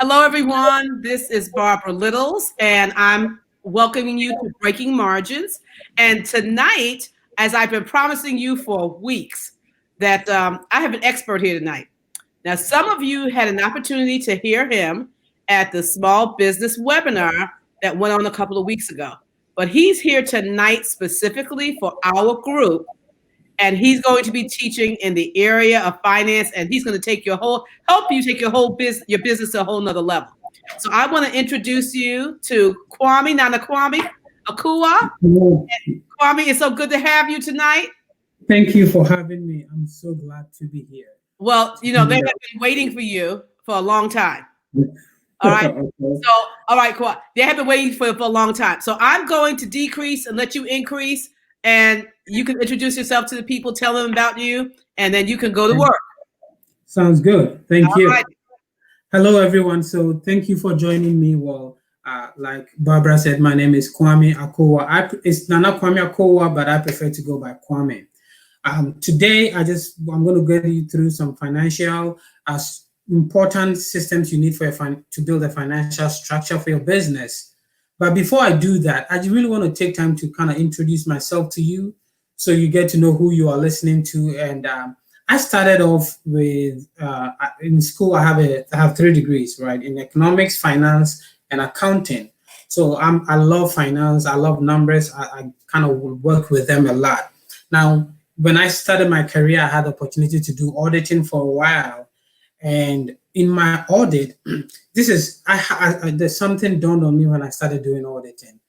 Hello, everyone. This is Barbara Littles, and I'm welcoming you to Breaking Margins. And tonight, as I've been promising you for weeks, that I have an expert here tonight. Now, some of you had an opportunity to hear him at the small business webinar that went on a couple of weeks ago. But he's here tonight specifically for our group, and he's going to be teaching in the area of finance, and he's going to help you take your business to a whole nother level. So I want to introduce you to Nana Kwame Akua. Kwame, it's so good to have you tonight. Thank you for having me. I'm so glad to be here. Well, they have been waiting for you for a long time. All right. Okay. So, all right, cool. They have been waiting for a long time. So I'm going to decrease and let you increase, and you can introduce yourself to the people, tell them about you, and then you can go to work. Sounds good. Thank you. Right. Hello, everyone. So thank you for joining me. Well, like Barbara said, my name is Kwame Akua. It's Nana Kwame Akua, but I prefer to go by Kwame. Today, I'm going to get you through some financial important systems you need to build a financial structure for your business. But before I do that, I really want to take time to kind of introduce myself to you so you get to know who you are listening to. And I started off with, in school, I have 3 degrees, right? In economics, finance, and accounting. So I love finance. I love numbers. I kind of work with them a lot. Now, when I started my career, I had the opportunity to do auditing for a while. And in my audit, there's something dawned on me when I started doing auditing.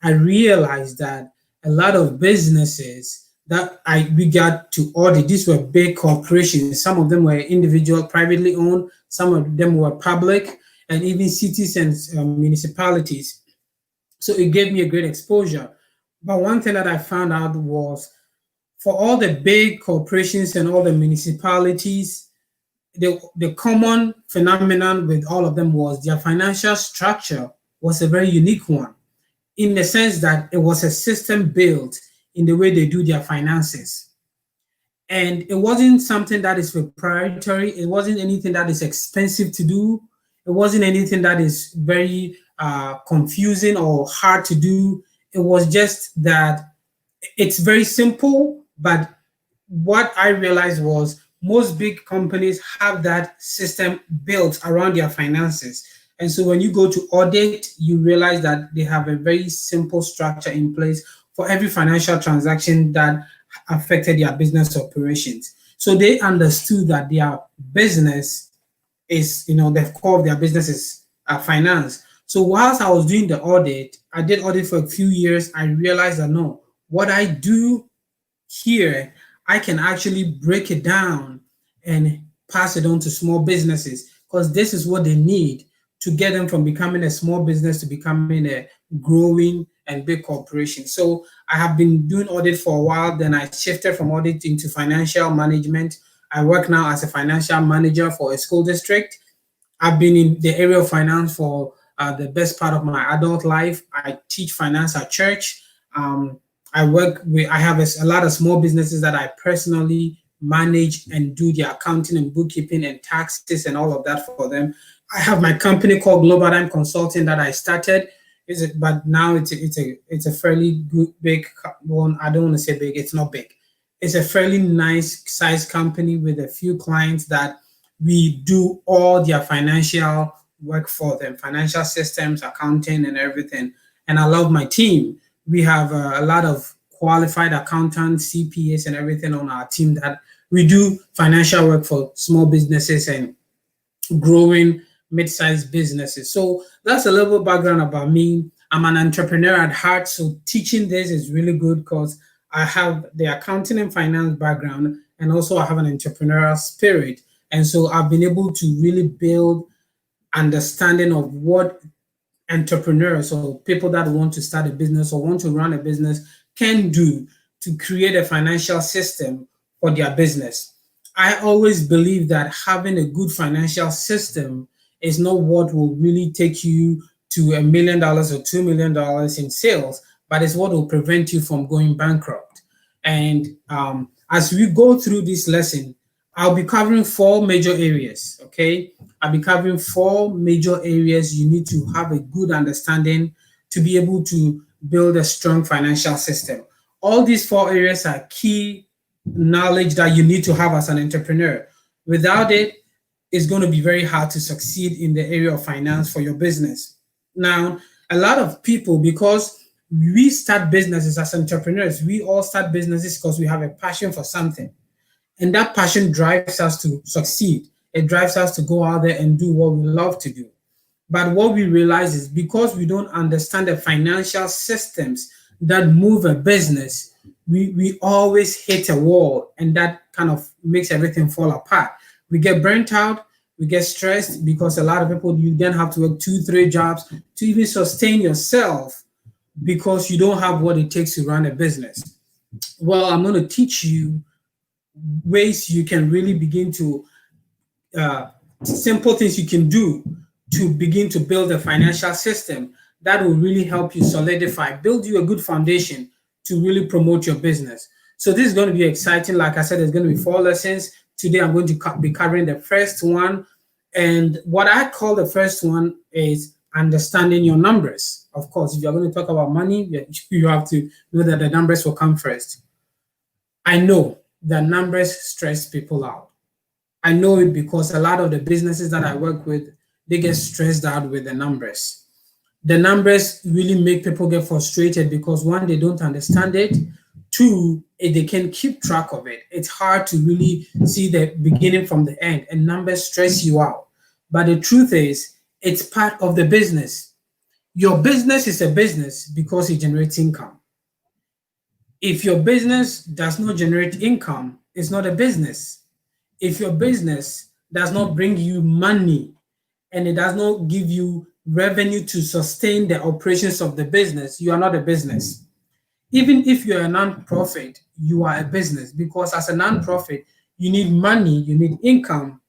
I realized that a lot of businesses that we got to audit, these were big corporations. Some of them were individual, privately owned. Some of them were public, and even cities and municipalities. So it gave me a great exposure. But one thing that I found out was for all the big corporations and all the municipalities, the common phenomenon with all of them was their financial structure was a very unique one, in the sense that it was a system built in the way they do their finances. And it wasn't something that is proprietary. It wasn't anything that is expensive to do. It wasn't anything that is very confusing or hard to do. It was just that it's very simple. But what I realized was most big companies have that system built around their finances. And so when you go to audit, you realize that they have a very simple structure in place for every financial transaction that affected their business operations. So they understood that their business is, the core of their business is finance. So whilst I was doing the audit, I did audit for a few years. I realized that no, what I do here, I can actually break it down and pass it on to small businesses, because this is what they need to get them from becoming a small business to becoming a growing and big corporation. So I have been doing audit for a while. Then I shifted from audit into financial management. I work now as a financial manager for a school district. I've been in the area of finance for the best part of my adult life. I teach finance at church. I have a lot of small businesses that I personally manage and do the accounting and bookkeeping and taxes and all of that for them. I have my company called Global Time Consulting that I started. But now it's a fairly good, big one. I don't want to say big. It's not big. It's a fairly nice size company with a few clients that we do all their financial work for them, financial systems, accounting, and everything. And I love my team. We have a lot of qualified accountants, CPAs, and everything on our team that we do financial work for small businesses and growing mid-sized businesses. So that's a little background about me. I'm an entrepreneur at heart, so teaching this is really good because I have the accounting and finance background, and also I have an entrepreneurial spirit. And so I've been able to really build understanding of what entrepreneurs or people that want to start a business or want to run a business can do to create a financial system for their business. I always believe that having a good financial system is not what will really take you to $1 million or $2 million in sales, but it's what will prevent you from going bankrupt. And as we go through this lesson, I'll be covering 4 major areas, okay? I'll be covering 4 major areas you need to have a good understanding to be able to build a strong financial system. All these 4 areas are key knowledge that you need to have as an entrepreneur. Without it, it's going to be very hard to succeed in the area of finance for your business. Now, a lot of people, because we start businesses as entrepreneurs, we all start businesses because we have a passion for something. And that passion drives us to succeed. It drives us to go out there and do what we love to do. But what we realize is because we don't understand the financial systems that move a business, we always hit a wall, and that kind of makes everything fall apart. We get burnt out, we get stressed because a lot of people, you then have to work 2-3 jobs to even sustain yourself because you don't have what it takes to run a business. Well, I'm going to teach you ways you can really begin to simple things you can do to begin to build a financial system that will really help you solidify, build you a good foundation to really promote your business. So this is going to be exciting. Like I said, there's going to be 4 lessons. Today, I'm going to be covering the first one. And what I call the first one is understanding your numbers. Of course, if you're going to talk about money, you have to know that the numbers will come first. I know that numbers stress people out. I know it because a lot of the businesses that I work with, they get stressed out with the numbers. The numbers really make people get frustrated because 1, they don't understand it. 2, they can keep track of it. It's hard to really see the beginning from the end, and numbers stress you out. But the truth is, it's part of the business. Your business is a business because it generates income. If your business does not generate income, it's not a business. If your business does not bring you money and it does not give you revenue to sustain the operations of the business, you are not a business. Even if you're a non-profit, you are a business because as a non-profit, you need money, you need income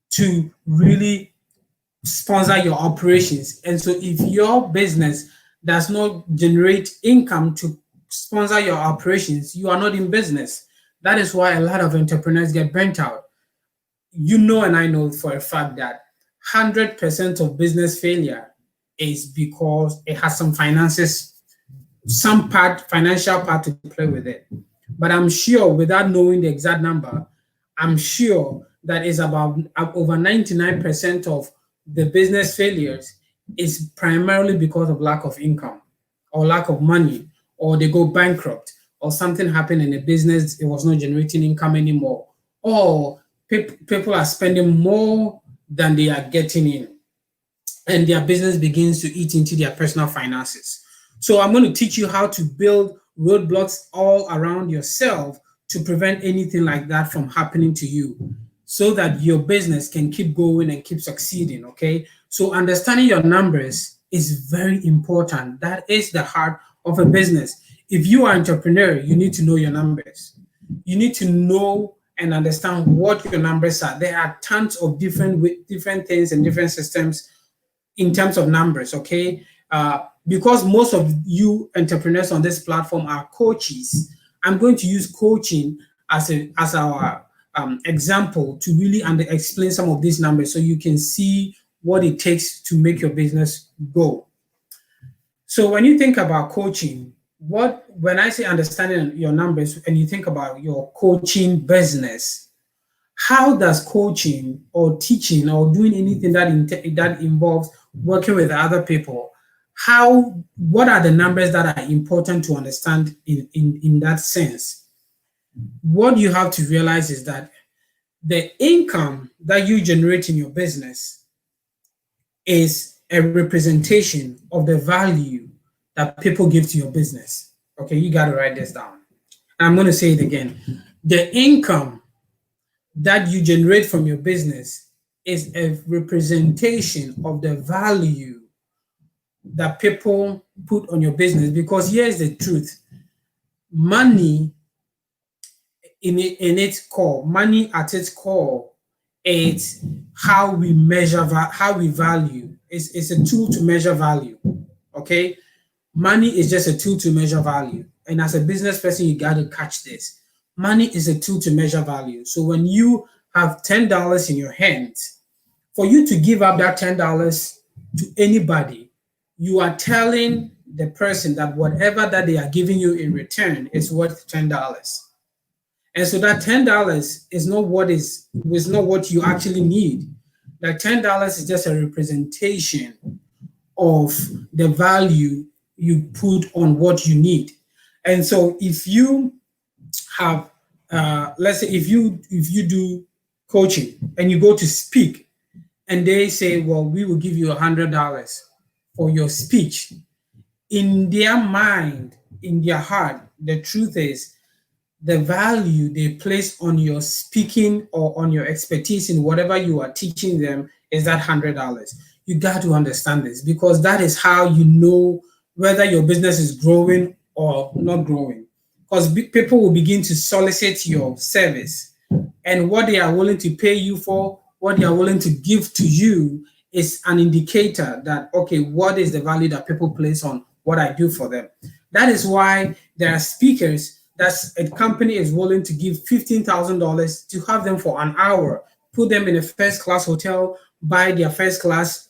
to really sponsor your operations. And so if your business does not generate income to sponsor your operations, you are not in business. That is why a lot of entrepreneurs get burnt out. You know, and I know for a fact that 100% of business failure is because it has some finances, some financial part to play with it. But I'm sure, without knowing the exact number, I'm sure that is about over 99% of the business failures is primarily because of lack of income or lack of money, or they go bankrupt, or something happened in the business, it was not generating income anymore, or people are spending more than they are getting in, and their business begins to eat into their personal finances. So I'm going to teach you how to build roadblocks all around yourself to prevent anything like that from happening to you, so that your business can keep going and keep succeeding, okay? So understanding your numbers is very important. That is the heart of a business. If you are an entrepreneur, you need to know your numbers. You need to know and understand what your numbers are. There are tons of different things and different systems in terms of numbers, okay? Because most of you entrepreneurs on this platform are coaches, I'm going to use coaching as our example to really explain some of these numbers so you can see what it takes to make your business go. So when you think about coaching, when I say understanding your numbers and you think about your coaching business, how does coaching or teaching or doing anything that involves working with other people, what are the numbers that are important to understand in that sense? What you have to realize is that the income that you generate in your business is a representation of the value that people give to your business. Okay, you got to write this down. And I'm going to say it again. The income that you generate from your business is a representation of the value that people put on your business. Because here's the truth. Money in its core, money at its core, it's how we measure, how we value. It's a tool to measure value, okay? Money is just a tool to measure value. And as a business person, you got to catch this. Money is a tool to measure value. So when you have $10 in your hands, for you to give up that $10 to anybody, you are telling the person that whatever that they are giving you in return is worth $10. And so that $10 is not what you actually need. That $10 is just a representation of the value you put on what you need. And so if you have, let's say if you do coaching and you go to speak and they say, well, we will give you $100 for your speech, in their mind, in their heart, the truth is the value they place on your speaking or on your expertise in whatever you are teaching them is that $100. You got to understand this, because that is how you know whether your business is growing or not growing. Because people will begin to solicit your service, and what they are willing to pay you for, what they are willing to give to you is an indicator that, okay, what is the value that people place on what I do for them? That is why there are speakers that a company is willing to give $15,000 to have them for an hour, put them in a first-class hotel, buy their first-class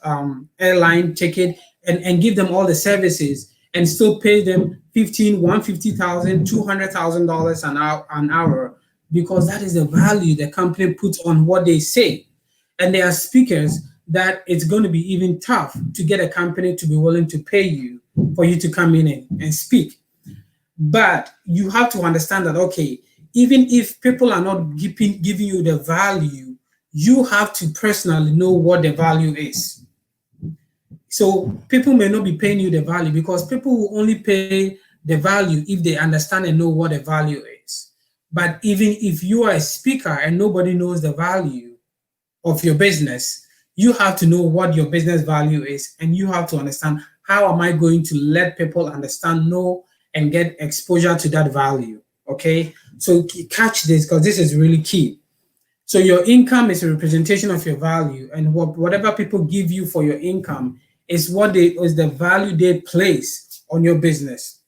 airline ticket, and give them all the services, and still pay them $150,000, $200,000 an hour, because that is the value the company puts on what they say. And there are speakers that it's going to be even tough to get a company to be willing to pay you for you to come in and speak. But you have to understand that, okay, even if people are not giving you the value, you have to personally know what the value is. So people may not be paying you the value, because people will only pay the value if they understand and know what the value is. But even if you are a speaker and nobody knows the value of your business, you have to know what your business value is, and you have to understand, how am I going to let people understand, know, and get exposure to that value, okay? So catch this, because this is really key. So your income is a representation of your value, and whatever people give you for your income is the value they place on your business.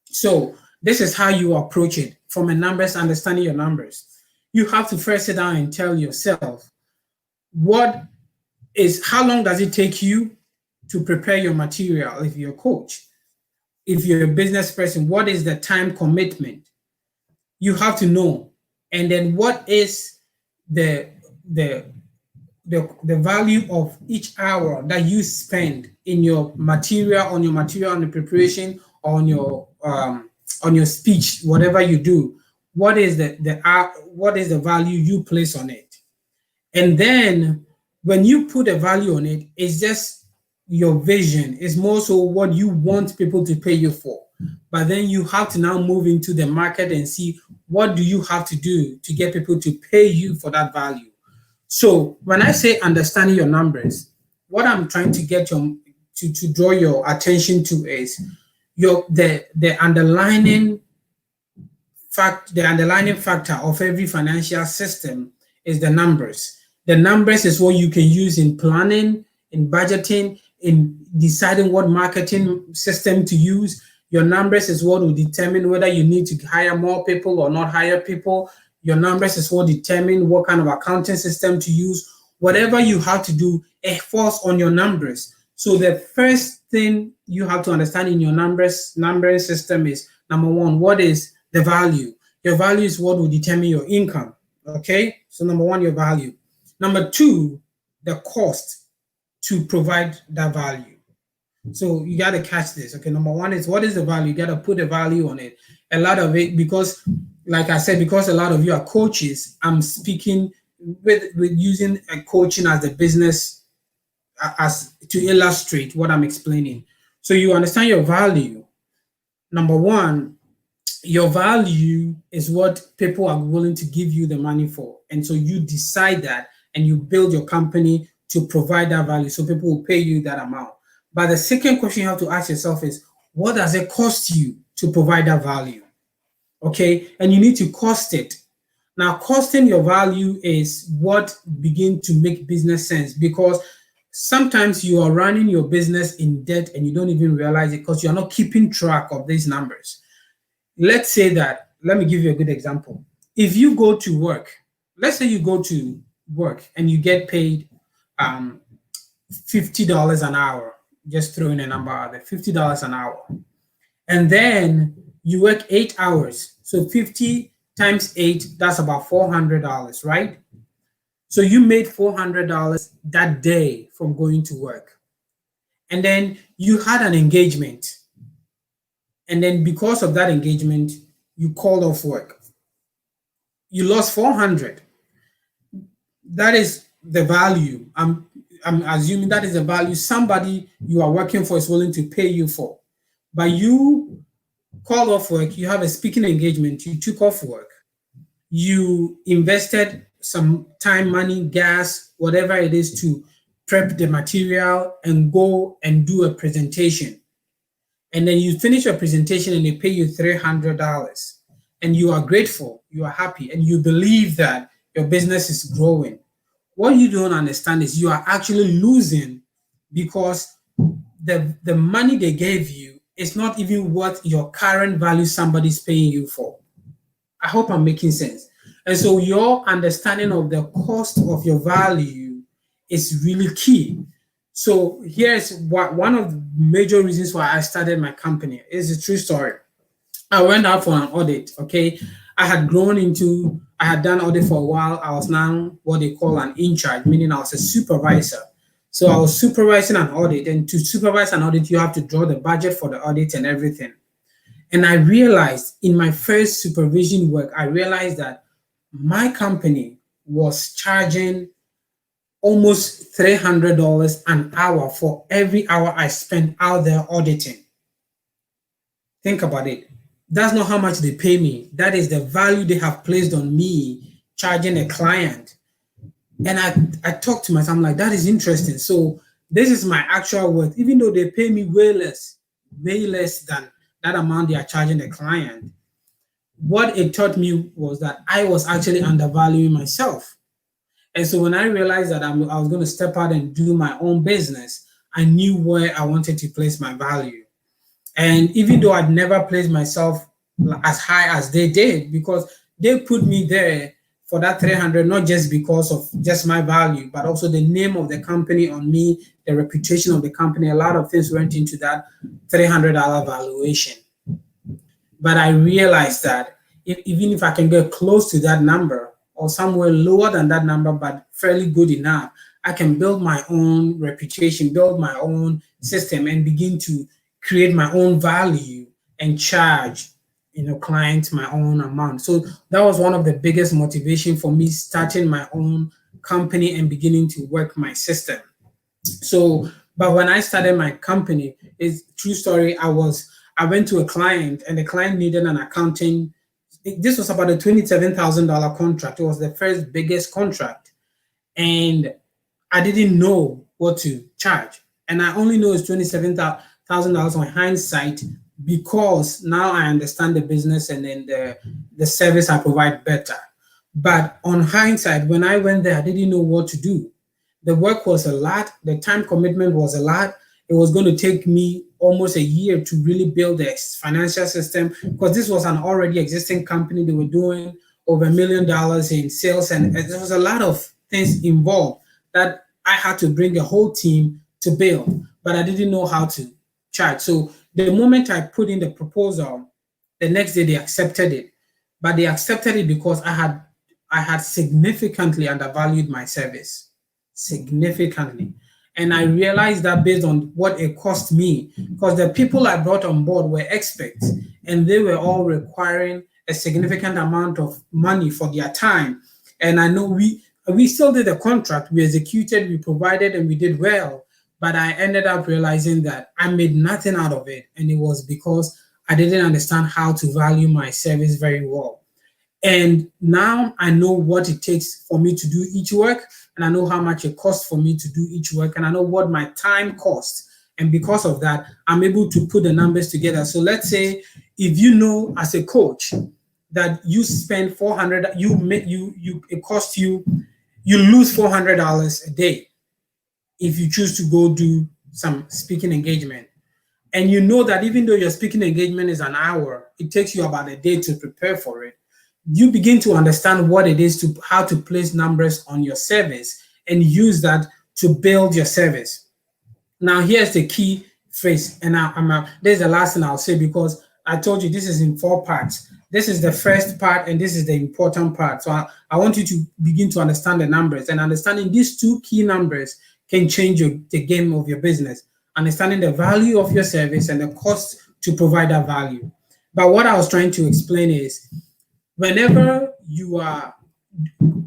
So this is how you approach it from a numbers, understanding your numbers. You have to first sit down and tell yourself, how long does it take you to prepare your material if you're a coach? If you're a business person, what is the time commitment? You have to know. And then what is the value of each hour that you spend in your material, on the preparation, on your speech, whatever you do? What is the value you place on it? And then when you put a value on it, it's just your vision. It's more so what you want people to pay you for. But then you have to now move into the market and see, what do you have to do to get people to pay you for that value? So when I say understanding your numbers, what I'm trying to get to draw your attention to is the underlining factor of every financial system is the numbers. The numbers is what you can use in planning, in budgeting, in deciding what marketing system to use. Your numbers is what will determine whether you need to hire more people or not hire people. Your numbers is what determine what kind of accounting system to use. Whatever you have to do, it falls on your numbers. So the first thing you have to understand in your numbering system is, number one, what is the value? Your value is what will determine your income. Okay, so number one, your value. Number two, the cost to provide that value. So you got to catch this. Okay, number one is, what is the value? You got to put a value on it. A lot of it, because like I said, because a lot of you are coaches, I'm speaking with using a coaching as the business as to illustrate what I'm explaining. So you understand your value. Number one, your value is what people are willing to give you the money for. And so you decide that, and you build your company to provide that value, so people will pay you that amount. But the second question you have to ask yourself is, what does it cost you to provide that value? Okay, and you need to cost it. Now, costing your value is what begins to make business sense, because sometimes you are running your business in debt and you don't even realize it because you're not keeping track of these numbers. Let's say that, let me give you a good example. If you go to work let's say you go to work and you get paid $50 an hour, just throwing a number out there, $50 an hour. And then you work 8 hours. So 50 times 8, that's about $400, right? So you made $400 that day from going to work. And then you had an engagement. And then because of that engagement, you called off work. You lost 400. That is the value. I'm assuming that is the value somebody you are working for is willing to pay you for. But you called off work, you have a speaking engagement, you took off work, you invested some time, money, gas, whatever it is to prep the material and go and do a presentation. And then you finish your presentation and they pay you $300. And you are grateful, you are happy, and you believe that your business is growing. What you don't understand is you are actually losing because the money they gave you is not even what your current value somebody's paying you for. I hope I'm making sense. And so your understanding of the cost of your value is really key. So here's one of the major reasons why I started my company. It's a true story. I went out for an audit, okay? I had done audit for a while. I was now what they call an in charge, meaning I was a supervisor. So I was supervising an audit, and to supervise an audit, you have to draw the budget for the audit and everything. And I realized in my first supervision work, I realized that my company was charging almost $300 an hour for every hour I spent out there auditing. Think about it. That's not how much they pay me. That is the value they have placed on me charging a client. And I talked to myself, I'm like, that is interesting. So this is my actual worth, even though they pay me way less than that amount they are charging the client. What it taught me was that I was actually undervaluing myself. And so when I realized that I was going to step out and do my own business, I knew where I wanted to place my value. And even though I'd never placed myself as high as they did, because they put me there for that 300, not just because of just my value, but also the name of the company on me, the reputation of the company. A lot of things went into that $300 valuation. But I realized that even if I can get close to that number or somewhere lower than that number, but fairly good enough, I can build my own reputation, build my own system, and begin to create my own value and charge clients my own amount. So that was one of the biggest motivation for me starting my own company and beginning to work my system. So, but when I started my company, it's true story. I went to a client and the client needed an accounting. This was about a $27,000 contract. It was the first biggest contract. And I didn't know what to charge. And I only know it's $27,000 on hindsight, because now I understand the business and then the service I provide better. But on hindsight, when I went there, I didn't know what to do. The work was a lot. The time commitment was a lot. It was going to take me almost a year to really build the financial system, because this was an already existing company. They were doing over $1 million in sales, and there was a lot of things involved that I had to bring a whole team to build, but I didn't know how to charge. So the moment I put in the proposal, the next day they accepted it. But they accepted it because I had significantly undervalued my service, significantly. And I realized that based on what it cost me, because the people I brought on board were experts and they were all requiring a significant amount of money for their time. And I know we still did a contract, we executed, we provided, and we did well. But I ended up realizing that I made nothing out of it. And it was because I didn't understand how to value my service very well. And now I know what it takes for me to do each work, and I know how much it costs for me to do each work, and I know what my time costs. And because of that, I'm able to put the numbers together. So let's say if you know as a coach that you spend $400, it costs you lose $400 a day if you choose to go do some speaking engagement. And you know that even though your speaking engagement is an hour, it takes you about a day to prepare for it. you begin to understand what it is to how to place numbers on your service and use that to build your service. Now, here's the key phrase, and this is the last thing I'll say, because I told you this is in 4 parts. This is the first part, and this is the important part. So I want you to begin to understand the numbers, and understanding these 2 key numbers can change the game of your business. Understanding the value of your service and the cost to provide that value. But what I was trying to explain is, whenever you are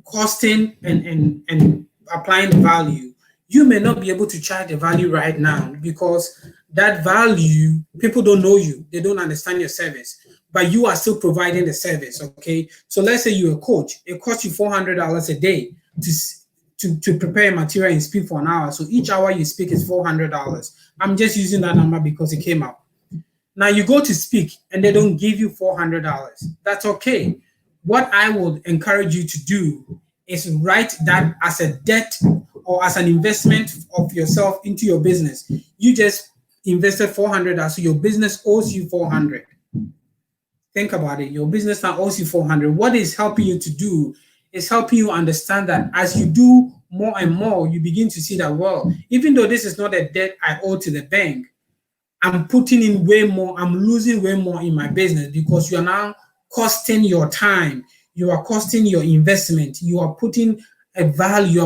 costing and applying the value, you may not be able to charge the value right now, because that value, people don't know you, they don't understand your service, but you are still providing the service. Okay, so let's say you're a coach, it costs you $400 a day to prepare material and speak for an hour. So each hour you speak is $400. I'm just using that number because it came out. Now you go to speak and they don't give you $400. That's okay. What I would encourage you to do is write that as a debt or as an investment of yourself into your business. You just invested $400, so your business owes you $400. Think about it. Your business now owes you $400. What is helping you to do is helping you understand that as you do more and more, you begin to see that, well, even though this is not a debt I owe to the bank, I'm putting in way more, I'm losing way more in my business, because you are now costing your time, you are costing your investment, you are putting a value,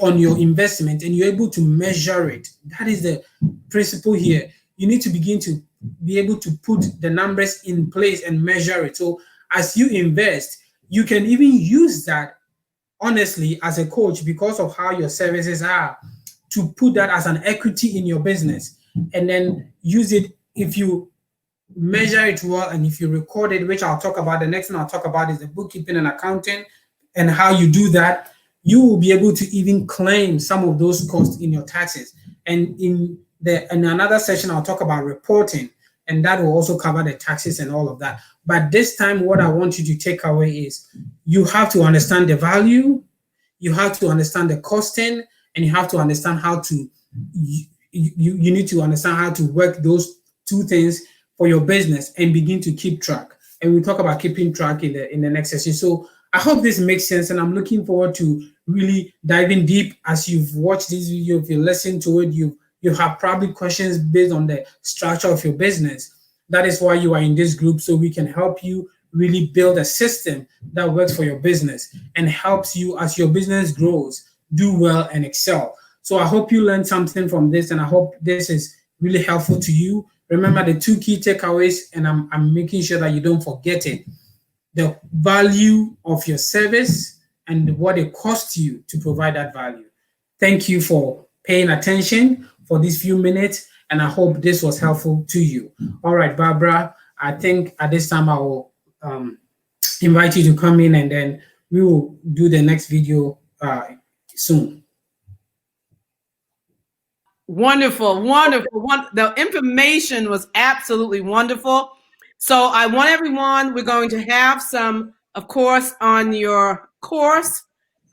on your investment, and you're able to measure it. That is the principle here. You need to begin to be able to put the numbers in place and measure it. So as you invest, you can even use that, honestly, as a coach, because of how your services are, to put that as an equity in your business, and then use it. If you measure it well and if you record it, which I'll talk about, the next thing I'll talk about is the bookkeeping and accounting and how you do that, you will be able to even claim some of those costs in your taxes. And in another session, I'll talk about reporting, and that will also cover the taxes and all of that. But this time, what I want you to take away is, you have to understand the value, you have to understand the costing, and you have to understand how to, you need to understand how to work those 2 things for your business and begin to keep track. And we'll talk about keeping track in the next session. So I hope this makes sense, and I'm looking forward to really diving deep. As you've watched this video, if you listen to it, you have probably questions based on the structure of your business. That is why you are in this group, so we can help you really build a system that works for your business and helps you as your business grows, do well and excel. So I hope you learned something from this, and I hope this is really helpful to you. Remember the 2 key takeaways, and I'm making sure that you don't forget it. The value of your service and what it costs you to provide that value. Thank you for paying attention for these few minutes, and I hope this was helpful to you. All right, Barbara, I think at this time I will invite you to come in, and then we will do the next video soon. Wonderful, wonderful. The information was absolutely wonderful. So I want everyone, we're going to have some, of course, on your course.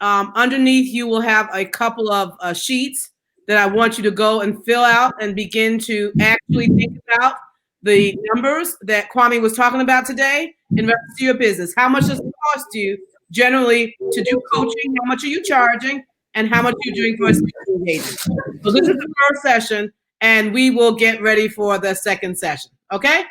Underneath, you will have a couple of sheets that I want you to go and fill out and begin to actually think about the numbers that Kwame was talking about today in reference to your business. How much does it cost you generally to do coaching? How much are you charging? And how much are you doing for a speaking engagement? So this is the first session, and we will get ready for the second session. Okay?